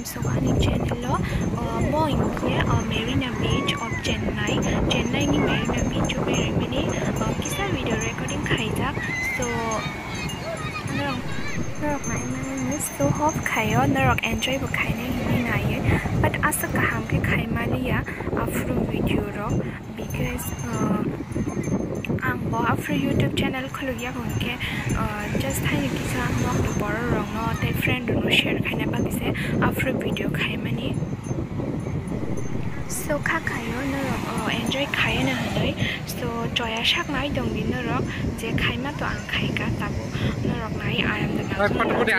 Sohani channel Boeing Marina Beach of Chennai ni Marina Beach of Mini kisa video recording khaijak so narok mai man so hope khayo narok enjoy bu khaine hini naye but asa kaham ke khai maliya from video ro because ang bo after YouTube channel khuluya gonke just thaini kisa mok do bor rong no te friend no share khaina ba kise after video khai mani so kha khayo narok enjoy khaye na hanoi so joya shak nai dong din narok je khai ma to ang khai ka tabu narok nai ayam da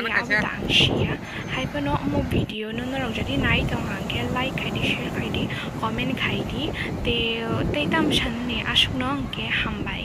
na ang shia hai pa no mo video no narok jadi nai dong ang ke like khai di share khai di comment khai di te tam chan ne ashuk no ang ke hambai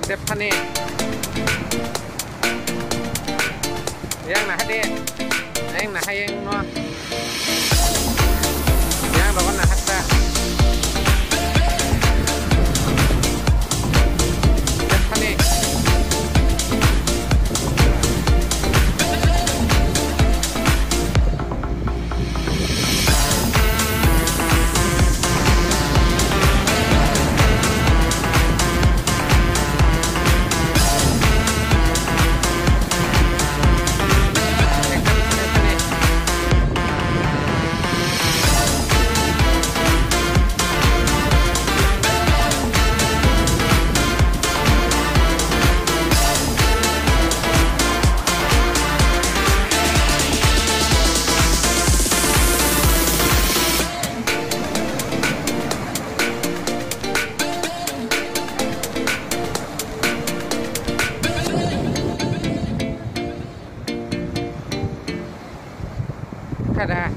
Stephanie yang nah hade anh là hay anh no yang đó là hát ra Stephanie Kada